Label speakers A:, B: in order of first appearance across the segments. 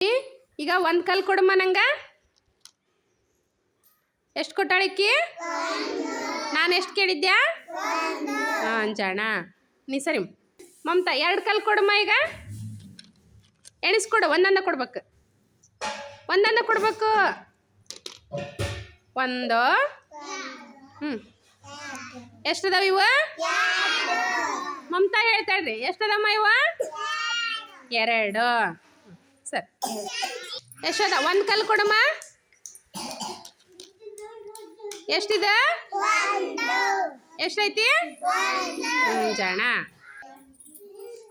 A: ಈಗ ಒಂದು ಕಲ್ ಕೊಡಮ್ಮ ನಂಗೆ. ಎಷ್ಟು ಕೊಟ್ಟಾಳಿಕ್ಕಿ? ನಾನು ಎಷ್ಟು ಕೇಳಿದ್ದೆ? ಅಂಜಾಣ ನೀ ಸರಿ. ಮಮತಾ 2 ಕಲ್ ಕೊಡಮ್ಮ. ಈಗ ಎಣಿಸ್ಕೊಡು. ಒಂದನ್ನ ಕೊಡ್ಬೇಕು. ಒಂದನ್ನ ಕೊಡ್ಬೇಕು. 1 ಎಷ್ಟದಾವ ಇವ? ಮಮತಾ ಹೇಳ್ತಾಳ್ರಿ ಎಷ್ಟದಮ್ಮ ಇವ? 2. ಸರಿ. ಎಷ್ಟದ? 1 ಕಲ್ ಕೊಡಮ್ಮ. ಎಷ್ಟಿದೆ? ಎಷ್ಟೈತಿ? ಜಾಣ.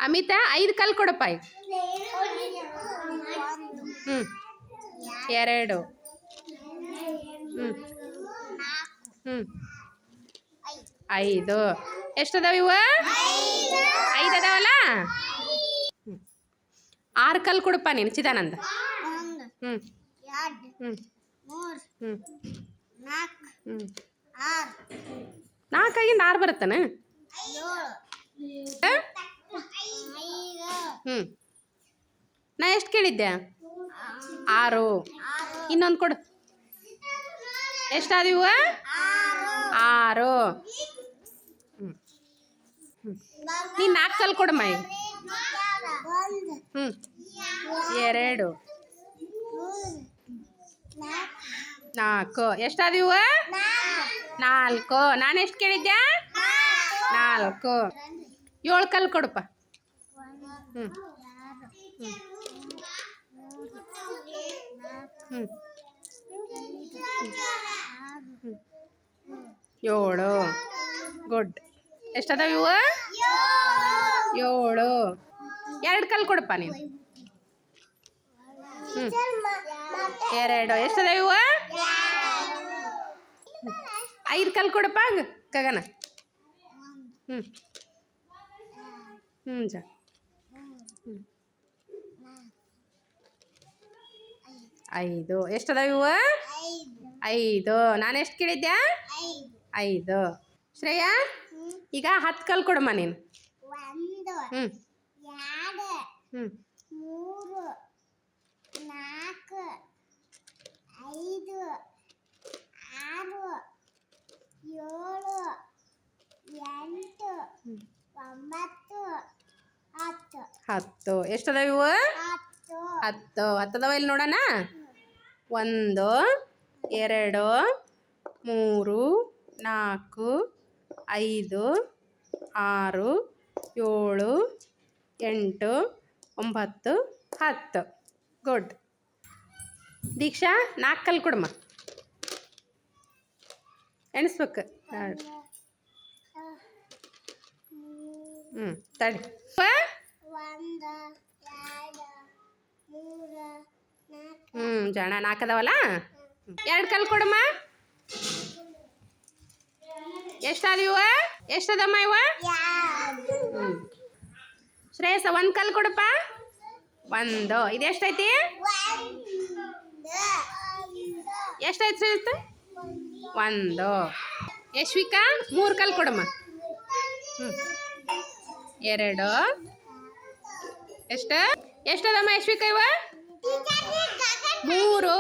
A: ಅಮಿತಾ 5 ಕಲ್ ಕೊಡಪ್ಪ. 2 5 ಎಷ್ಟದಾವ ಇವ? 5 ಅದಾವಲ್ಲ. 6 ಕಲ್ ಕೊಡಪ್ಪ ನೀನು ಚಿದಾನಂದ. 4 ಆಗಿಂದ 6 ಬರುತ್ತಾನ. ನಾ ಎಷ್ಟು ಕೇಳಿದ್ದೆ? 6. ಇನ್ನೊಂದು ಕೊಡು. ಎಷ್ಟಾದವು? 6. ನೀನು 4 ಕಲ್ ಕೊಡಮ್ಮ. 2 4 ಎಷ್ಟಾದವು? 4. ನಾನು ಎಷ್ಟು ಕೇಳಿದ್ದೆ? 4. 7 ಕಲ್ ಕೊಡಪ್ಪ. 7 ಗುಡ್. ಎಷ್ಟದಾವ ಇವು? 7. 2 ಕಲ್ ಕೊಡಪ್ಪ ನೀನು. 2 ಎಷ್ಟದಾವ ಇವು? 5 ಕಲ್ ಕೊಡಪ್ಪ ಗಗನ. ಜಾ 5 ಎಷ್ಟದಾವ ಇವು? 5. ನಾನು ಎಷ್ಟು ಕೇಳಿದ್ದೆ? 5. ಶ್ರೇಯಾ ಈಗ 10 ಕಲ್ ಕೊಡಮ್ಮ ನೀನು.
B: 1 2 3 4 5 6 7 8 9 10
A: ಎಷ್ಟದಾವ ಇವು? 10 ಅದಾವ ಇಲ್ಲಿ ನೋಡೋಣ. 1 2 3 4 5 6 7 8 9 10 ಗುಡ್. ದೀಕ್ಷಾ 4 ಕಲ್ ಕೊಡಮ್ಮ. ಎಣಿಸ್ಬೇಕು. ತಡಿ.
B: 1 2 3 4
A: ಜಾಣ 4 ಅದಾವಲ್ಲ. 2 ಕಲ್ ಕೊಡಮ್ಮ. ಎಷ್ಟಾದವ? ಎಷ್ಟದಮ್ಮ ಇವ? ಶ್ರೇಯಸ 1 ಕಲ್ ಕೊಡಪ್ಪ. 1. ಇದು ಎಷ್ಟೈತಿ? ಎಷ್ಟಾಯ್ತು ಶ್ರೇಯಸ? 1. ಯಶ್ವಿಕಾ 3 ಕಲ್ ಕೊಡಮ್ಮ. 2. ಎಷ್ಟದಮ್ಮ ಯಶ್ವಿಕಾ ಇವ? 3.